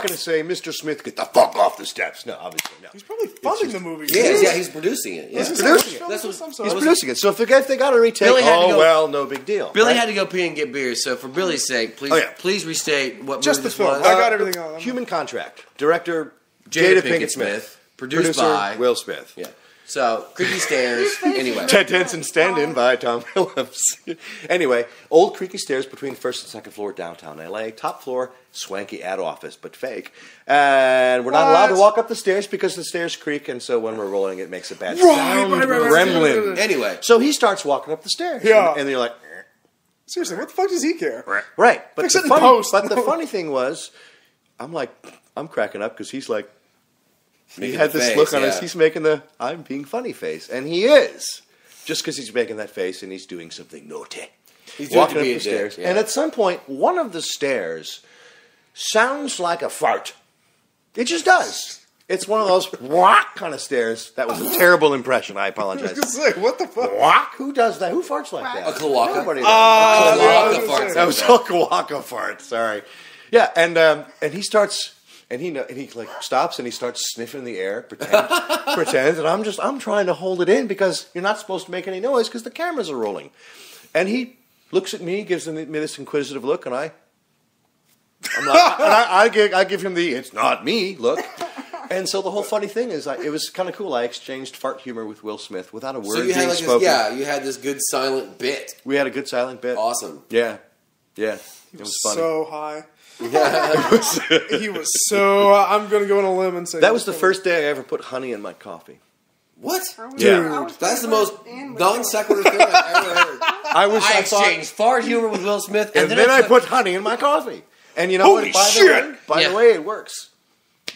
not going to say, Mr. Smith, get the fuck off the steps. No, obviously, no. He's probably funding the movie. Yeah, he's producing it. Yeah. He's producing it. He's producing it. So if they got a retake, no big deal. Billy had to go pee and get beer, so for Billy's sake, please restate what just movie the this film. was. I got everything on. Human Contract. Director, Jada Pinkett Smith. Produced by Will Smith. Yeah. So, Creaky Stairs, anyway. Ted Danson stand-in by Tom Phillips. Anyway, old creaky stairs between first and second floor downtown L.A. Top floor, swanky ad office, but fake. And we're not allowed to walk up the stairs because the stairs creak, and so when we're rolling, it makes a bad sound. Gremlin. Anyway. So he starts walking up the stairs. Yeah. And you're like... Seriously, what the fuck does he care? Right. But Fix it in post. But the funny thing was, I'm cracking up because he's like... He had this look on his, he's making the I'm being funny face. And he is. Just because he's making that face and he's doing something naughty. He's walking up the stairs. And at some point, one of the stairs sounds like a fart. It just does. It's one of those whack kind of stairs. That was a terrible impression. I apologize. I was going to say, what the fuck? Whack? Who does that? Who farts like that? A cloaca. Nobody does. A cloaca fart. That was a cloaca fart. Sorry. Yeah, and he starts... And he like stops and he starts sniffing the air, pretends, and I'm trying to hold it in because you're not supposed to make any noise because the cameras are rolling. And he looks at me, gives me this inquisitive look, and I give him the "it's not me" look. And so the whole funny thing is, it was kind of cool. I exchanged fart humor with Will Smith without a word so you had being like spoken. you had this good silent bit. We had a good silent bit. Awesome. Yeah. It was funny. So high. Yeah. He was so... I'm going to go on a limb and say... That was the first day I ever put honey in my coffee. What? Yeah. That's the most non-sequitur thing I've ever heard. I exchanged fart humor with Will Smith, and then I put honey in my coffee. And you know Holy what? shit! By the way, it works.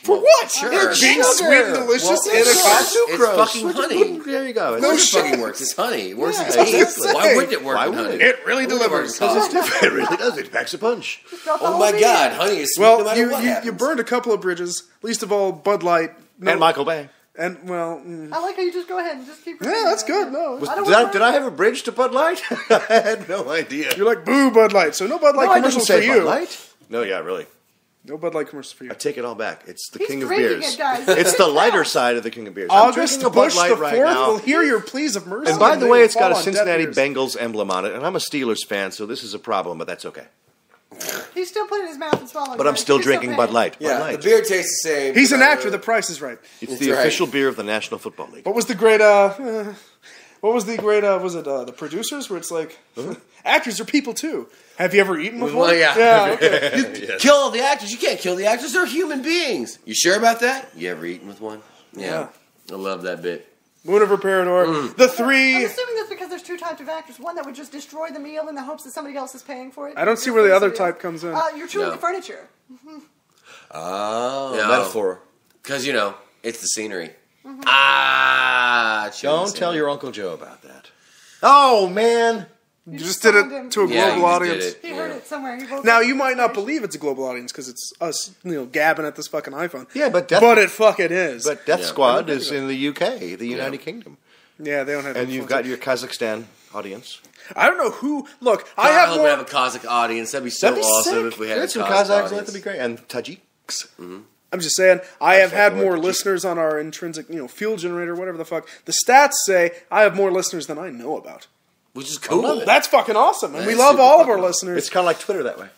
For what? Sure. It's being sweet and delicious in a cup. It's fucking honey. There you go. No shit. Fucking works. It's honey. It works in tea. Why wouldn't it work in honey? It really delivers. It really does. It packs a punch. Oh my God, honey is sweet no matter what happens. You burned a couple of bridges, least of all Bud Light. And Michael Bay. And, well... I like how you just go ahead and just keep... Yeah, that's good. No. Did I have a bridge to Bud Light? I had no idea. You're like, boo, Bud Light. So no Bud Light commercials for you. Bud Light? No, yeah, really. No Bud Light commercials for you. I take it all back. It's the He's king of drinking beers. it, guys. It's the lighter side of the king of beers. August I'm drinking a Bud Bush Light the right 4th now. will hear your pleas of mercy. And by the way, it's got a fall on Cincinnati deaf ears. Bengals emblem on it, and I'm a Steelers fan, so this is a problem, but that's okay. He's still putting it in his mouth and swallowing. But I'm still drinking Bud Light. Yeah, Bud Light. the beer tastes the same. He's an actor. The Price is Right. It's the official beer of the National Football League. What was the great? What was the great? Was it the producers? Where it's like, actors are people too. Have you ever eaten with one? Well, yeah. Yeah. Okay. You kill the actors. You can't kill the actors. They're human beings. You sure about that? You ever eaten with one? Yeah. I love that bit. Moon of Parador. The three. I'm assuming that's because there's two types of actors. One that would just destroy the meal in the hopes that somebody else is paying for it. I don't see where the other type comes in. You're chewing the furniture. Oh, metaphor. Because, it's the scenery. Don't tell your Uncle Joe about that. Oh, man. You just did it to a global audience. He heard it somewhere. Now, you might not believe it's a global audience because it's us, gabbing at this fucking iPhone. Yeah, but it fucking is. But Death Squad is in the UK, the United Kingdom. Yeah, they don't have. And you've got your Kazakhstan audience. I don't know who. Look, I have more. Have a Kazakh audience. That'd be so awesome if we had some Kazakh Kazakhs. audience. That'd be great. And Tajiks. Mm-hmm. I'm just saying, I have had more listeners on our intrinsic, fuel generator, whatever the fuck. The stats say I have more listeners than I know about. Which is cool. That's fucking awesome. And we love all of our listeners. It's kind of like Twitter that way.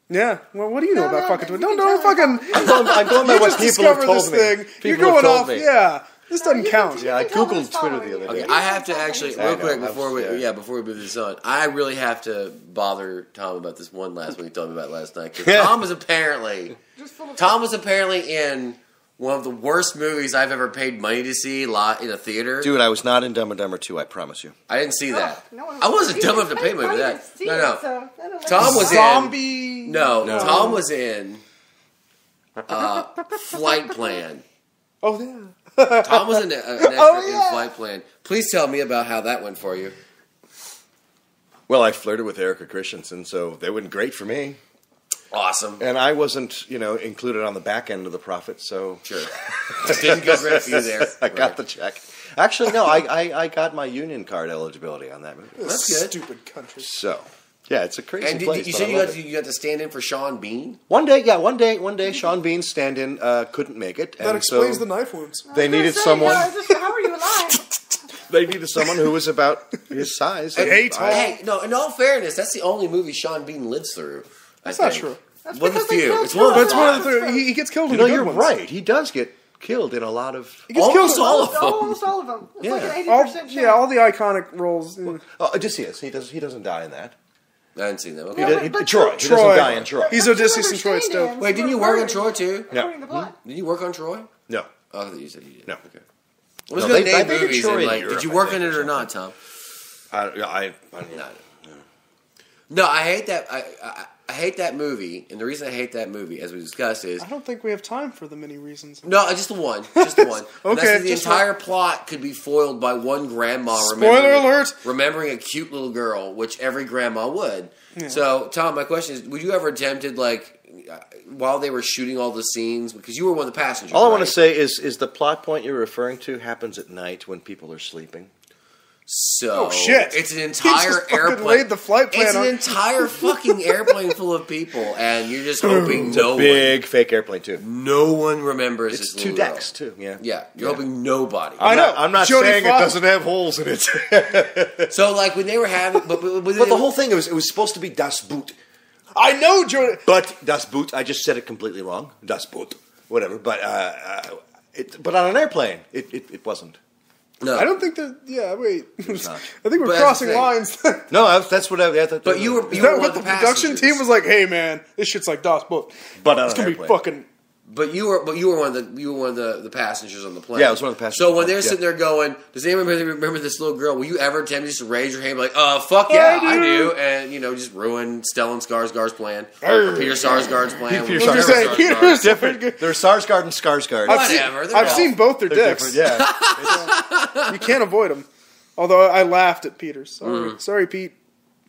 Yeah. Well, what do you know about fucking Twitter? Don't fucking... I'm going by what people have told me. You're going off... Yeah. This doesn't count. Yeah, I Googled Twitter the other day. Okay, I have to actually, real quick, before we move this on, I really have to bother Tom about this one last one he told me about last night. Because Tom was apparently in one of the worst movies I've ever paid money to see in a theater. Dude, I was not in Dumb and Dumber 2, I promise you. I didn't see that. I wasn't dumb enough to pay money for that. No. Tom was Zombie. No, Tom was in Flight Plan. Oh, yeah. Tom was an extra in Flight Plan. Please tell me about how that went for you. Well, I flirted with Erica Christensen, so they went great for me. Awesome. And I wasn't, included on the back end of the profit, so... Sure. Didn't go great for you there. I got the check. Actually, no, I got my union card eligibility on that movie. That's good. Stupid country. So, Yeah, it's a crazy And place. you but said I you love got, it. you got to stand in for Sean Bean? One day, Sean Bean's stand-in couldn't make it. That and explains so the knife wounds. They needed someone. How are you alive? They needed someone who was about his size. and Hey, no, in all fairness, that's the only movie Sean Bean lives through. That's not true. That's One of the because they few. killed It's one of the That's one of the he gets killed in the good you're ones. right. He does get killed in a lot of. He gets killed in Almost all of them. It's like an 80% chance. all the iconic roles. Odysseus. He doesn't die in that. I haven't seen that. He Okay. does, Troy. He doesn't die in Troy. He's Odysseus and Troy Stoke. Wait, didn't you work on Troy too? According to the plot. Did you work on Troy? No. Oh, I thought you said you did. No. Okay. I was No, going to they name did movies Troy and in like, Europe, did you I work think, on it or or not, Tom? I No, I hate that. I hate that movie, and the reason I hate that movie, as we discussed, is I don't think we have time for the many reasons. no, just the one, just the one. And Okay, that's the just entire plot could be foiled by one grandma. Spoiler alert! Remembering a cute little girl, which every grandma would. Yeah. So, Tom, my question is: would you ever attempted while they were shooting all the scenes, because you were one of the passengers? All I want to say is the plot point you're referring to happens at night when people are sleeping. So oh shit! It's an He entire just airplane. laid the flight plan It's an on. entire fucking airplane full of people, and you're just hoping Big fake airplane too. no one remembers. It's this 2 little decks girl. too. Yeah. Yeah, you're hoping nobody. I know. I'm not Jodie saying Foster- it doesn't have holes in it. So, like when they were having, but the whole thing it was supposed to be Das Boot, I know, Jodie. but Das Boot. I just said it completely wrong. Das Boot, whatever. But but on an airplane, it wasn't. no, I don't think that. Yeah, wait. I not. think we're But crossing that's the lines. No, that's what I. Yeah, But you were Is you that were one what of the the production passengers. team was like? Hey, man, this shit's like DOS book. But on It's an gonna be airplane. fucking. But you were one of the passengers on the plane. Yeah, I was one of the passengers So on when the they're plane, sitting there going, does anyone remember this little girl? Will you ever attempt just to raise your hand, and be like, fuck yeah, I do, and just ruin Stellan Skarsgård's plan, or Peter Sarsgaard's plan? Peter whatever Sarsgaard. Sarsgaard's Peter plan. different. There's Sarsgaard and Skarsgård. Whatever. I've seen both their They're dicks. different. Yeah. You can't avoid them. Although I laughed at Peter. Sorry, Pete.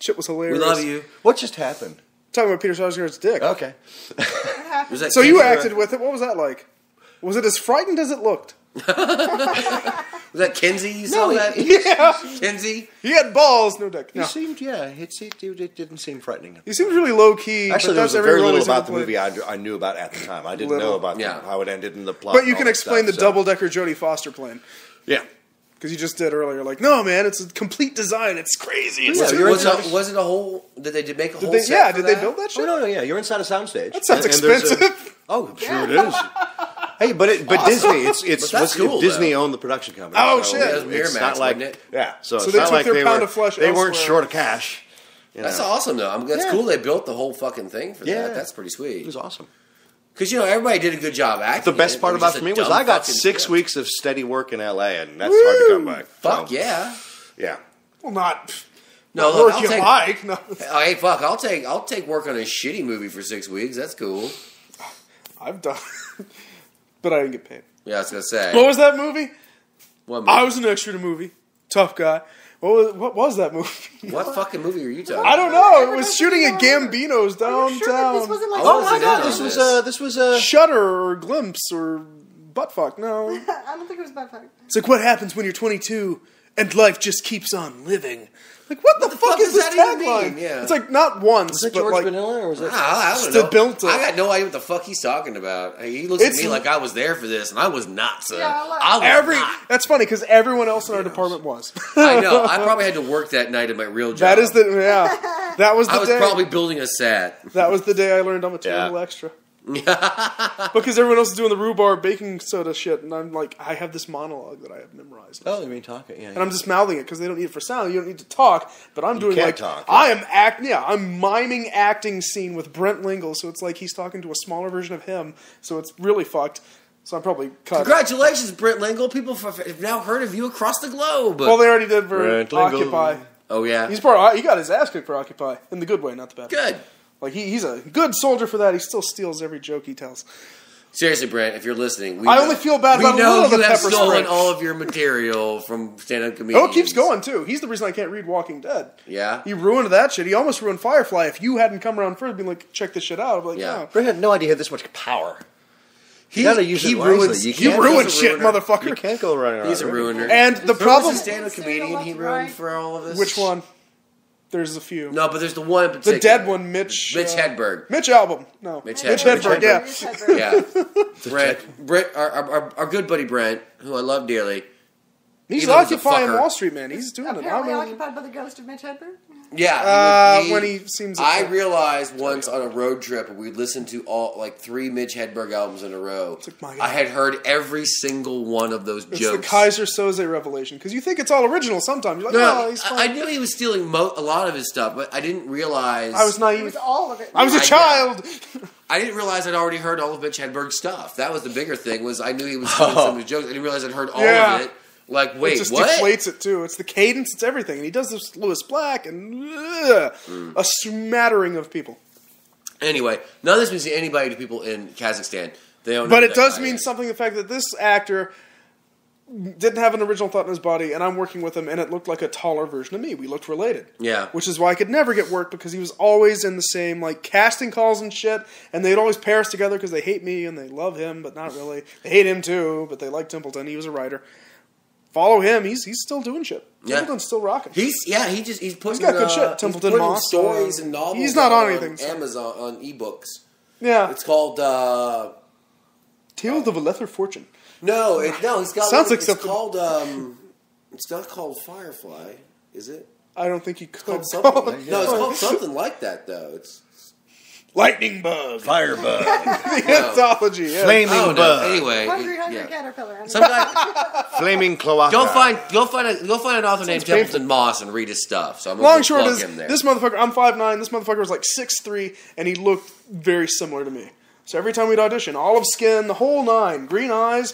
Shit was We hilarious. love you. What just happened? Talking about Peter Sarsgaard's dick. Okay. Was that So you Kinsey or- acted with it. What was that like? Was it as frightened as it looked? Was that Kinsey? You saw that? Yeah. Kinsey? He had balls, no dick. He No. seemed, it didn't seem frightening. He seemed really low key. Actually, but there that's was every very role little he's ever about the played. movie I knew about at the time. I didn't Little. know about Yeah. how it ended in the plot. But you and can all that explain the stuff, so- double-decker Jodie Foster plane. Yeah. Because you just did earlier. Like, no, man, it's a complete design. It's crazy. It's Yeah, too- you're Was it a whole? Did they make a whole they, set? yeah, for did that? they build that shit? Oh no, yeah, you're inside a soundstage. That sounds And there's a- expensive. Oh, I'm sure it is. Hey, but Disney, it's But that's cool, Disney though. owned the production company. Oh, so shit. It was It's Miramax, not like wasn't it? yeah. So it's they not took like their they pound were of flesh they weren't elsewhere. short of cash. That's awesome, though. That's Yeah. cool. They built the whole fucking thing for Yeah. that. That's pretty It sweet. was awesome. Because everybody did a good job acting. The best part about it for me was I got 6 weeks of steady work in LA, and that's hard to come by. Fuck So, yeah. yeah. Well, not No, work look, you like. No. Oh, hey, fuck! I'll take work on a shitty movie for 6 weeks. That's cool. I've done but I didn't get paid. Yeah, I was gonna say. What was that movie? What movie? I was an extra in a movie. Tough guy. What was that movie? What fucking movie are you talking? I about? don't know. It was shooting at Gambino's Are you sure that downtown. this wasn't like Oh my God, This was Shutter or Glimpse or Buttfuck. No. I don't think it was bad fact. It's like, what happens when you're 22 and life just keeps on living? Like, what the fuck is does this that even tagline? mean? Yeah. It's like, not once, Was it but George like... Vanilla or was it? I don't know. Stabilta. I got no idea what the fuck he's talking about. He looks at me like I was there for this, and I was not, son. Yeah, I was not. That's funny, because everyone else in our department was. I know. I probably had to work that night at my real job. That is the... Yeah. That was the I was day. probably building a set. That was the day I learned I'm a terrible extra. Because everyone else is doing the rhubarb baking soda shit, and I'm like, I have this monologue that I have memorized. Oh, you mean talking? Yeah. And I'm just mouthing it because they don't need it for sound. You don't need to talk, but I'm doing can't like talk, I am I'm miming acting scene with Brent Lingle, so it's like he's talking to a smaller version of him. So it's really fucked. So I'm probably cut. Congratulations, Brent Lingle. People have now heard of you across the globe. Well, they already did for Brent Lingle. Occupy. Oh yeah, He got his ass kicked for Occupy in the good way, not the bad. good. Like he's a good soldier for that. He still steals every joke he tells. Seriously, Brent, if you're listening, I only feel bad about a we little know of the you have pepper stolen spray. all of your material from stand-up comedians. Oh, it keeps going too. He's the reason I can't read Walking Dead. Yeah, He ruined that shit. He almost ruined Firefly. If you hadn't come around first, being like, check this shit out, I'd be like, Yeah. no. Brett had no idea he had this much power. You gotta use he it wisely. ruins- You he can't ruined he's a shit, ruiner. motherfucker. You can't go running around. He's a ruiner. And the Who was problem, the stand-up comedian he ruined for all of this? which one? There's a few. No, but there's the one in particular. The dead one, Mitch Hedberg. Mitch Albom. No. Mitch Hedberg, yeah. Mitch Hedberg. Brent, our good buddy Brent, who I love dearly. He's Even as a occupying fucker. Wall Street, man. He's doing it. Apparently occupied by the ghost of Mitch Hedberg. Yeah, When he seems. I realized once on a road trip we listened to all like 3 Mitch Hedberg albums in a row. like, my God. I had heard every single one of those It's jokes. the Kaiser Soze revelation because you think it's all original. Sometimes you're like, No, oh, he's fine. I knew he was stealing a lot of his stuff, but I didn't realize. I was It naive. was all of it. I was a child. I didn't realize I'd already heard all of Mitch Hedberg's stuff. That was the bigger thing. Was I knew he was stealing some of his jokes. I didn't realize I'd heard all of it. Like, wait, it just what? deflates it too. It's the cadence. It's everything. And he does this Lewis Black and a smattering of people. Anyway, none of this means anybody to people in Kazakhstan. They don't. But know it does guy mean is. something. The fact that this actor didn't have an original thought in his body, and I'm working with him, and it looked like a taller version of me. We looked related. Yeah. Which is why I could never get work because he was always in the same like casting calls and shit, and they'd always pair us together because they hate me and they love him, but not really. They hate him too, but they like Templeton. He was a writer. Follow him. He's still doing shit. Yeah. Templeton's still rocking. He's putting got good shit. Templeton he's putting Moss, stories and novels. he's not on anything, so. Amazon on ebooks. Yeah. It's called Tales of a Lesser Fortune. no. He's got Sounds like it's something. called it's not called Firefly, is it? I don't think he could. It's called something. No, it's called something like that though. It's Lightning Bug. Firebug. The anthology. Yeah. Flaming I don't know. bug. Anyway, Hungry yeah. Caterpillar. Some guy Flaming cloaca. go find an author named painful. Templeton Moss and read his stuff. So I'm gonna Long go short plug is, him there. this motherfucker, I'm 5'9", this motherfucker was like 6'3", and he looked very similar to me. So every time we'd audition, olive skin, the whole 9, green eyes,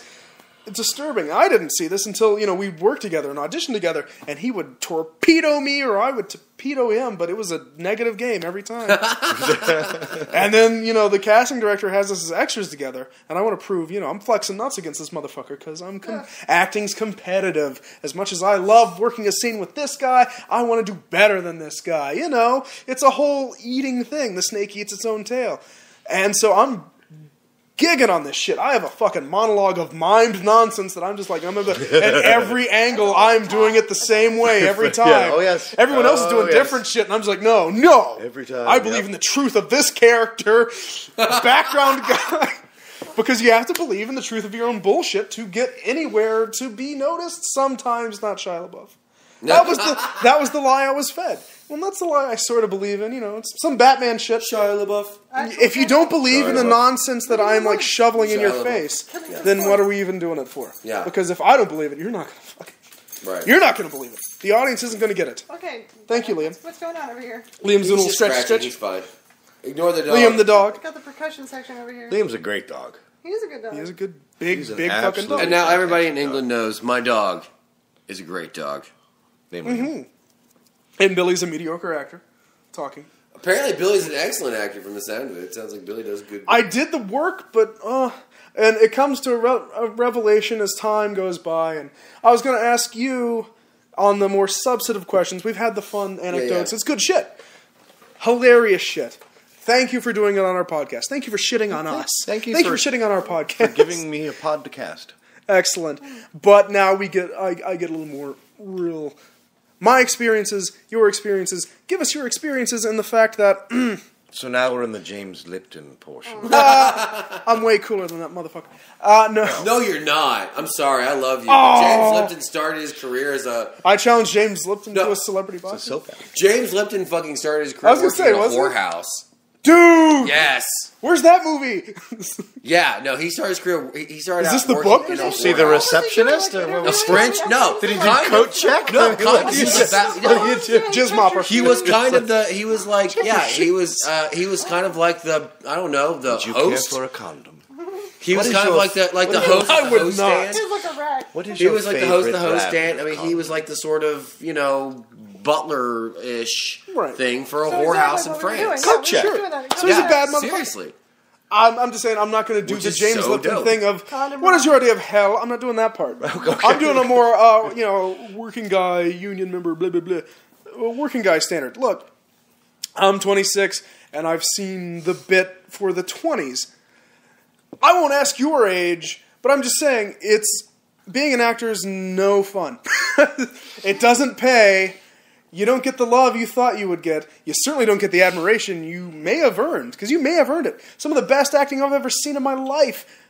disturbing. I didn't see this until, we'd work together and audition together, and he would torpedo me or I would torpedo him, but it was a negative game every time. And then, the casting director has us as extras together, and I want to prove, I'm flexing nuts against this motherfucker because acting's competitive. As much as I love working a scene with this guy, I want to do better than this guy. It's a whole eating thing. The snake eats its own tail. And so I'm gigging on this shit. I have a fucking monologue of mimed nonsense that I'm just like, at every angle, I'm doing it the same way every time. Yeah. Oh, yes. Everyone else is doing yes. different shit, and I'm just like, no. Every time, I believe in the truth of this character, background guy. Because you have to believe in the truth of your own bullshit to get anywhere, to be noticed. Sometimes not Shia LaBeouf. That was the lie I was fed. Well, that's the lie I sort of believe in. It's some Batman shit. Shia LaBeouf. If you don't believe in the nonsense that I'm like shoveling in your Shia LaBeouf. face, then what are we even doing it for? Yeah. Because if I don't believe it, you're not gonna Right. You're not gonna believe it. The audience isn't gonna get it. Okay. Thank you, Liam. What's going on over here? Liam's doing a little He's just stretch. scratching. He's fine. Ignore the dog. Liam the dog. I got the percussion section over here. Liam's a great dog. He is a good dog. He is a good, big He's an fucking absolute- dog. And now everybody in England knows my dog is a great dog. Liam. And Billy's a mediocre actor. Talking. Apparently, Billy's an excellent actor from the sound of it. It sounds like Billy does good. I did the work, but and it comes to a revelation as time goes by. And I was going to ask you on the more substantive questions. We've had the fun anecdotes. Yeah. It's good shit, hilarious shit. Thank you for doing it on our podcast. Thank you for shitting on us. Thank you for shitting on our podcast. For giving me a podcast. Excellent. But now I get a little more real. My experiences, your experiences. Give us your experiences and the fact that So now we're in the James Lipton portion. I'm way cooler than that motherfucker. No. No, you're not. I'm sorry. I love you. Oh. James Lipton started his career as a. I challenge James Lipton No. to a celebrity boxing. It's a soap opera. James Lipton fucking started his career I was gonna working say, in a wasn't it? whorehouse. Dude! Yes. Where's that movie? Yeah. No, he started his career. He started. Is out this the working book? in a See the whorehouse. receptionist? What was he doing? Or what A was- French? No. Did he do Kind coat of- check? No, kind of. He was about- no. Jizz mopper. He was kind of the. He was like, yeah. He was kind of like the. I don't know, the Did you care host. for a condom? He was What is kind of your- like the what is host. I of the would host not. stand. He's like a rat. What is He your was like the host of the favorite host brand stand. I of mean, he condom? was like the sort of butler-ish Right. thing for a So whorehouse exactly in what we were France. doing. Coat check. we were doing that. So he's a bad motherfucker. Seriously. I'm just saying I'm not going to do Which the is James so Lipton dope. thing of Condom what is rock. your idea of hell? I'm not doing that part. I'm doing a more working guy, union member, blah blah blah, working guy standard. Look, I'm 26 and I've seen the bit for the 20s. I won't ask your age, but I'm just saying being an actor is no fun. It doesn't pay. You don't get the love you thought you would get. You certainly don't get the admiration you may have earned, because you may have earned it. Some of the best acting I've ever seen in my life